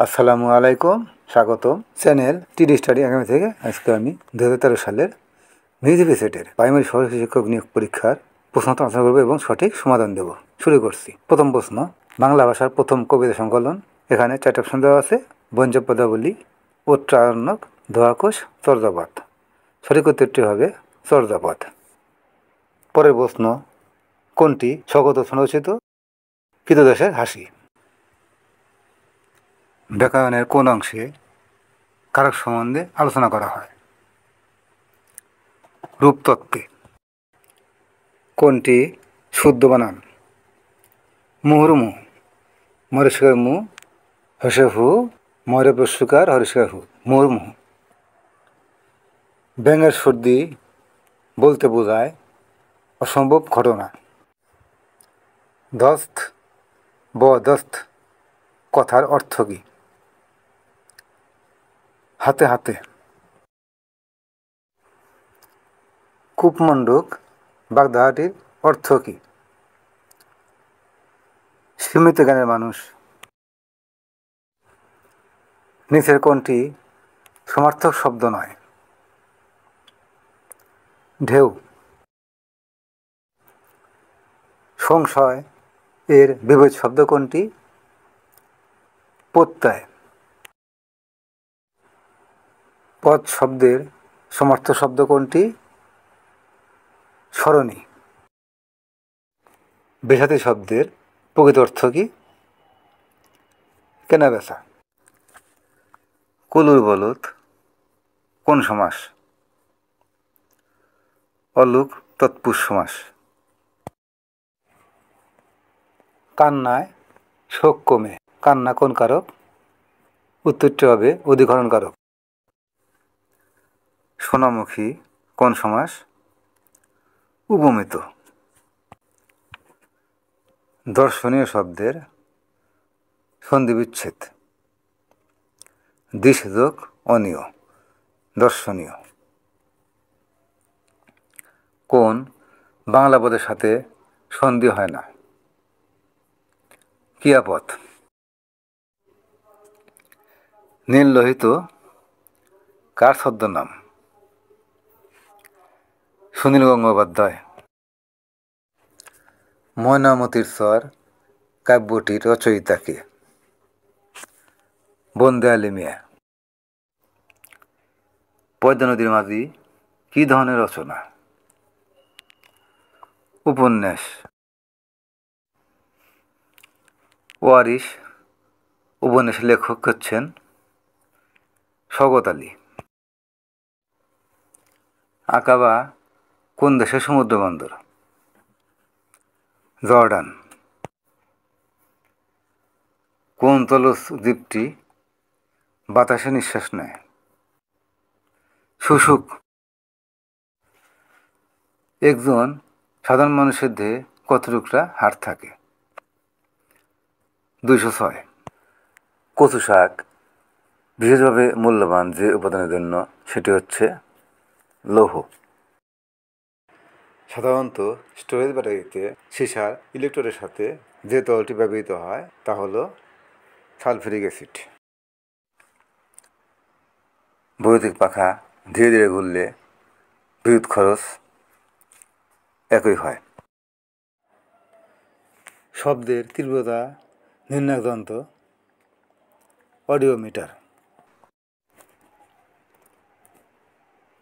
আসসালামু আলাইকুম, স্বাগতম চ্যানেল টিডি স্টাডি একাডেমি থেকে। আজকে আমি 2013 সালের মিউজিক সেটের প্রাইমারি সহকারী শিক্ষক নিয়োগ পরীক্ষার প্রশ্ন আলোচনা করবো এবং সঠিক সমাধান দেব। শুরু করছি। প্রথম প্রশ্ন, বাংলা ভাষার প্রথম কবিতা সংকলন। এখানে 4টা অপশন দেওয়া আছে: বঞ্জপদাবলী, উচ্চারণ্যক, দোয়াকোষ, চর্যাপদ। সঠিক উত্তরটি হবে চর্যাপদ। পরের প্রশ্ন, কোনটি স্বগত রচিত? কৃতদাসের হাসি। ব্যাকরণের কোন অংশে কারক সম্বন্ধে আলোচনা করা হয়? রূপতত্ত্বে। কোনটি শুদ্ধ বানান? মুহুর্মুহু, মরিষ্কার মু, হর্ষে হু, মরে প্রস্যুকার হরিষ্কার হু, মুহুর্মুহু। ব্যাঙের সর্দি বলতে বোঝায় অসম্ভব ঘটনা। দস্ত বদস্ত কথার অর্থ কী? হাতে হাতে। কূপমণ্ডুক বাগধারাটির অর্থ কী? সীমিত জ্ঞানের মানুষ। নিচের কোনটি সমার্থক শব্দ নয়? ঢেউ। সংশয় এর বিপরীত শব্দ কোনটি? প্রত্যয়। পদ শব্দের সমার্থক শব্দ কোনটি? সরণি। বেসাতি শব্দের প্রকৃত অর্থ কী? কেনাবেচা। কলুর বলদ কোন সমাস? অলোক তৎপুরুষ সমাস। কান্নায় শোক কমে। কান্না কোন কারক? উত্তরটি হবে অধিকরণ কারক। সোনামুখী কোন সমাস? উপমিত। দর্শনীয় শব্দের সন্ধিবিচ্ছেদ। দৃশ্যযোগ অনীয়, দর্শনীয়। কোন বাংলা পদের সাথে সন্ধি হয় না? ক্রিয়াপদ। নীল লোহিত কার ছদ্মনাম? সুনীল গঙ্গোপাধ্যায়। ময়নামতির চর কাব্যটির রচয়িতা কে? বন্দে আলী মিয়া। পদ্মা নদীর মাঝি কী ধরনের রচনা? উপন্যাস। ওয়ারিশ উপন্যাসের লেখক হচ্ছেন শওকত আলী। আকাবা কোন দেশের সমুদ্র বন্দর? জর্ডান। কোন জলজ দ্বীপটি বাতাসে নিঃশ্বাস নেয়? শুশুক। একজন সাধারণ মানুষের দেহে কত টুকরা হাড় থাকে? 206। কচু শাক বিশেষভাবে মূল্যবান যে উপাদানের জন্য সেটি হচ্ছে লৌহ। সাধারণত স্টোরেজ ব্যাটারিতে সীসার ইলেকট্রোডের সাথে যে তরলটি ব্যবহৃত হয় তা হল সালফিউরিক অ্যাসিড। বৈদ্যুতিক পাখা ধীরে ধীরে ঘুরলে বিদ্যুৎ খরচ একই হয়। শব্দের তীব্রতা নির্ণায়ক যন্ত্র অডিওমিটার।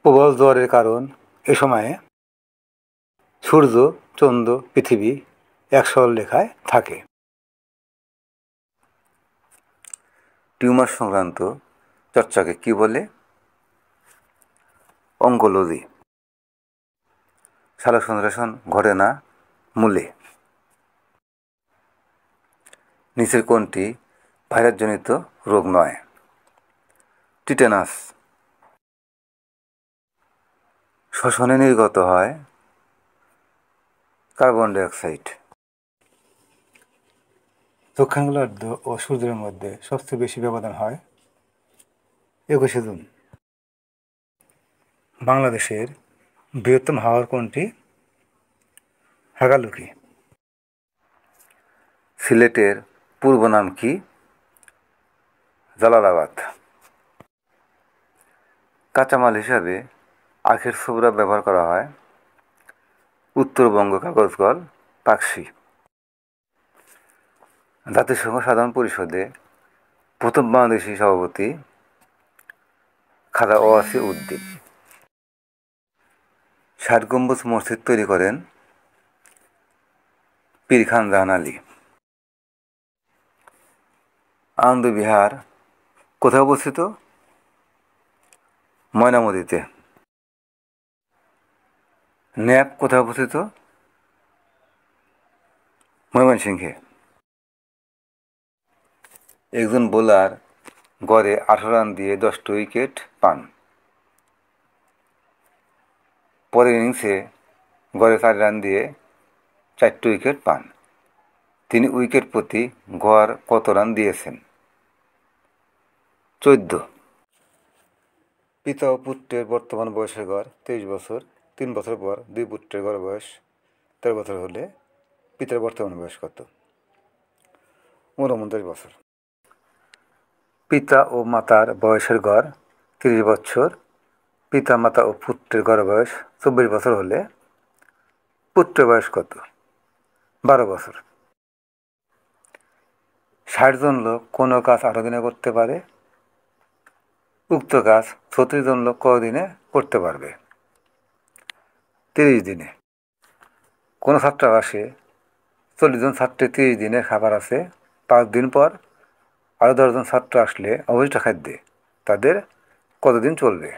প্রবল জ্বরের কারণ এ সময়ে সূর্য, চন্দ্র, পৃথিবী এক সরল রেখায় থাকে। টিউমার সংক্রান্ত চর্চাকে কি বলে? অঙ্কোলজি। সালোক সংশ্লেষণ ঘটে না মূলে। নিচের কোনটি ভাইরাসজনিত রোগ নয়? টিটেনাস। শ্বসনে নির্গত হয় কার্বন ডাইঅক্সাইড। দক্ষিণ গোলার্ধ ও সূর্যের মধ্যে সবচেয়ে বেশি ব্যবধান হয় 21শে জুন। বাংলাদেশের বৃহত্তম হাওর কোনটি? হাগালুকি। সিলেটের পূর্ব নাম কি? জালালাবাদ। কাঁচামাল হিসাবে আখের ছোবড়া ব্যবহার করা হয়। উত্তরবঙ্গ কাগজ কল, পাকশি। জাতিসংঘ সাধারণ পরিষদে প্রথম বাংলাদেশি সভাপতি খাজা ওয়াসি উদ্দিন। ৬০ গম্বুজ মসজিদ তৈরি করেন পীর খান জাহান আলী। আনন্দবিহার কোথায় অবস্থিত? ময়নামতিতে। ন্যাপ কোথায় অবস্থিত? ময়মনসিংহে। একজন বোলার গড়ে ১৮ রান দিয়ে 10টি উইকেট পান। পরের ইনিংসে গড়ে 4 রান দিয়ে 4টি উইকেট পান। তিনি উইকেট প্রতি গড় কত রান দিয়েছেন? 14। পিতা ও পুত্রের বর্তমান বয়সের গড় 23 বছর। 3 বছর পর 2 পুত্রের গড় বয়স 13 বছর হলে পিতার বর্তমান বয়স কত? 49 বছর। পিতা ও মাতার বয়সের গড় 30 বছর। পিতা মাতা ও পুত্রের গড় বয়স 24 বছর হলে পুত্রের বয়স কত? 12 বছর। 60 জন লোক কোনো কাজ 8 দিনে করতে পারে। উক্ত কাজ 36 জন লোক কতদিনে করতে পারবে? 30 দিনে। কোনো ছাত্রাবাসে 40 জন ছাত্রের 30 দিনের খাবার আছে। 5 দিন পর আরও 10 জন ছাত্র আসলে অবশিষ্ট খাদ্যে তাদের কতদিন চলবে?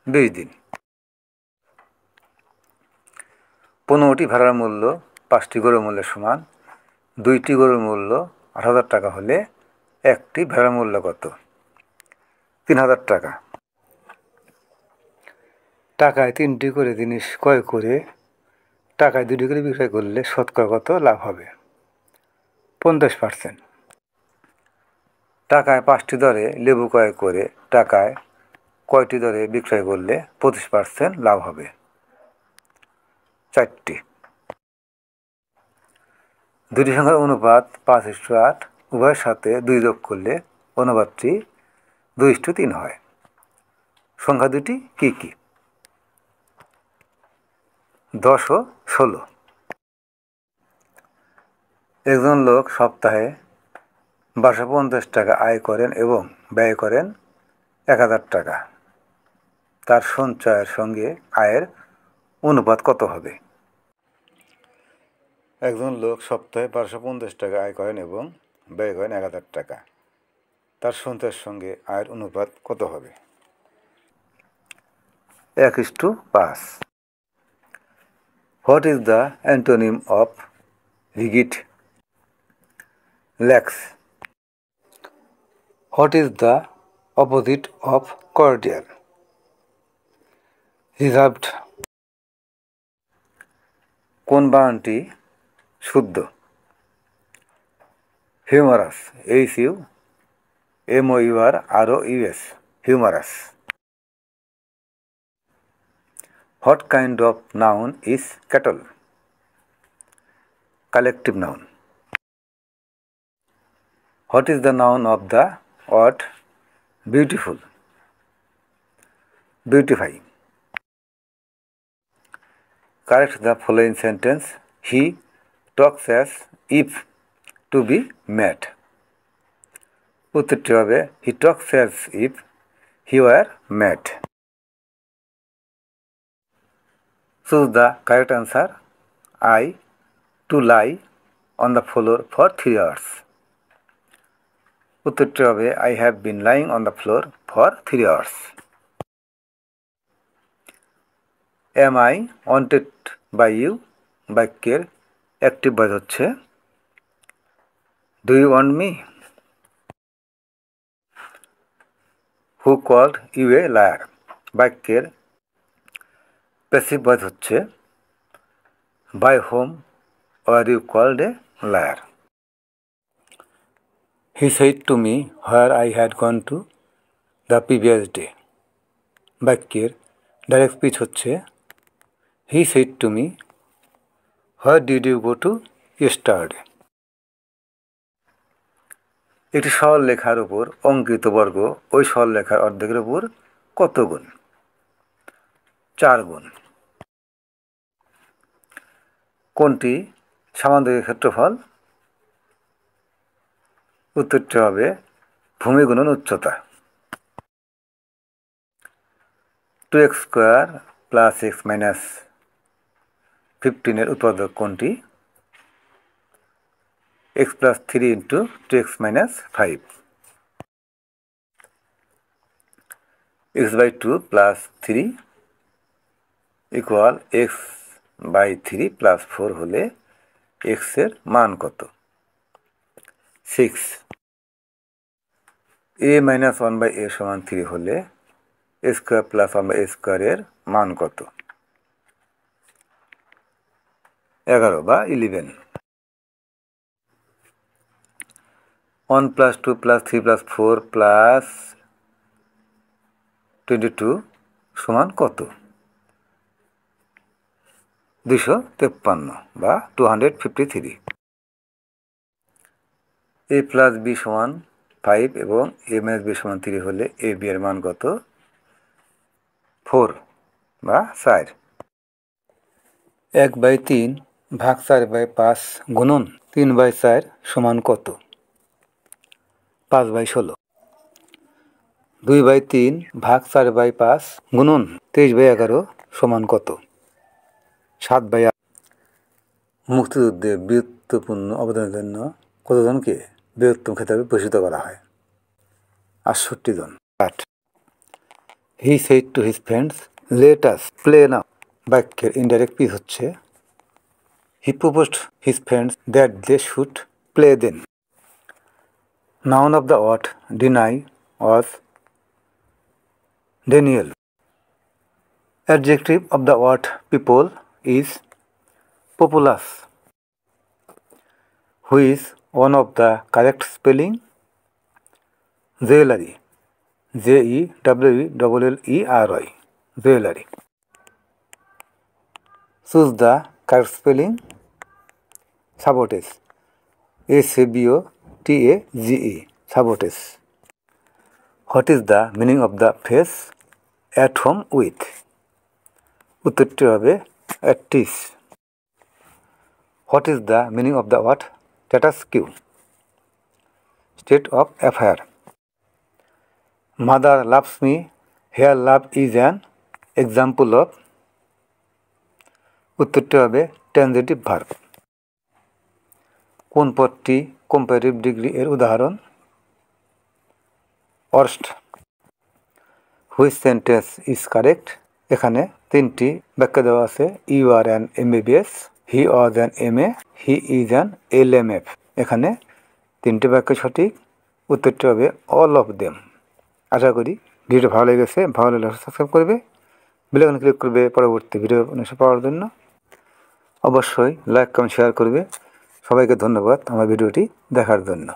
20 দিন। 15টি ভেড়ার মূল্য 5টি গরুর মূল্যের সমান। 2টি গরুর মূল্য 8,000 টাকা হলে একটি ভেড়ার মূল্য কত? 3,000 টাকা। টাকায় 3টি করে জিনিস ক্রয় করে টাকায় 2টি করে বিক্রয় করলে শতকরা কত লাভ হবে? 50%। টাকায় 5টি দরে লেবু ক্রয় করে টাকায় কয়টি দরে বিক্রয় করলে 25% লাভ হবে? 4টি। দুটি সংখ্যার অনুপাত 5:8। উভয়ের সাথে 2 যোগ করলে অনুপাতটি 2:3 হয়। সংখ্যা দুটি কী কী? 10 ও 16। একজন লোক সপ্তাহে 1250 টাকা আয় করেন এবং ব্যয় করেন 1000 টাকা। তার সঞ্চয়ের সঙ্গে আয়ের অনুপাত কত হবে? একজন লোক সপ্তাহে 1250 টাকা আয় করেন এবং ব্যয় করেন 1000 টাকা। তার সঞ্চয়ের সঙ্গে আয়ের অনুপাত কত হবে? 1:5। What is the antonym of rigid? Lax. What is the opposite of cordial? Reserved. কোন বানানটি শুদ্ধ? Humorous. HUMOURROUS। Humorous. What kind of noun is cattle? Collective noun. What is the noun of the word beautiful? Beautify. Correct the following sentence. He talks as if to be mad. উত্তরটি হবে he talks as if he were mad. Choose the correct answer. I to lie on the floor for 3 hours. উত্তরটি হবে I have been lying on the floor for 3 hours. Am I wanted by you? বাক্যের active voice হচ্ছে Do you want me? Who called you a liar? বাক্যের passive voice হচ্ছে By whom were you called a liar? He said to me where I had gone to the previous day. বাক্যের direct speech হচ্ছে He said to me where did you go to yesterday? একটি সরল লেখার উপর অঙ্কিত বর্গ ওই সরল লেখার অর্ধেকের উপর কত গুণ? 4 গুণ। কোনটি সামান্তরিক ক্ষেত্রফল? উত্তরটি হবে ভূমি গুণন উচ্চতা। 2x square plus x minus 15 এর উৎপাদক কোনটি? x plus 3 into 2x minus 5। x by 2 plus 3 equal x by 3 plus 4 হলে x এর মান কত? 6। a মাইনাস 1 বাই a সমান 3 হলে a square plus 1 by a স্কোয়ারের মান কত? 11 বা 11। 1 প্লাস 2 প্লাস 3 প্লাস 4 প্লাস 22 সমান কত? 253 বা 253। a প্লাস b সমান 5 এবং a মাইনাস b সমান 3 হলে a b এর মান কত? 4 বা 4। 1/3 ভাগ 4/5 গুণন 3/4 সমান কত? 5/16। 2/3 ভাগ 4/5 গুণন 23/11 সমান কত? 7/8। মুক্তিযুদ্ধে বীরত্বপূর্ণ অবদানের জন্য কতজনকে বীরোত্তম খেতাবে ভূষিত করা হয়? 68 জন। 8। He said to his friends let us play now. বাক্যের ইনডাইরেক্ট পিস হচ্ছে he proposed his friends that they should play then. Noun of the word deny was Daniel. Adjective of the word people is populous. Who is one of the correct spelling? Jewelry. Jewellery. Jewelry. Choose the correct spelling. Sabotage. Sabotage. Sabotage. What is the meaning of the phrase at home with? উত্তরটি হবে at ease. What is the meaning of the word status quo? State of affair. Mother loves me. Here love is an example of. উত্তরটি হবে transitive verb. কোন পদটি comparative degree এর উদাহরণ? Worst. Which sentence is correct? এখানে 3টি ব্যাখ্যা দেওয়া আছে। You are an MBBS, he was an MA, he is an LMF। এখানে 3টি বাক্য সঠিক। উত্তরটি হবে অল অফ দেম। আশা করি ভিডিওটা ভালো লেগেছে। ভালো লাগলে সাবস্ক্রাইব করবে, বেল আইকনে ক্লিক করবে পরবর্তী ভিডিও পাওয়ার জন্য। অবশ্যই লাইক কমেন্ট শেয়ার করবে। সবাইকে ধন্যবাদ আমার ভিডিওটি দেখার জন্য।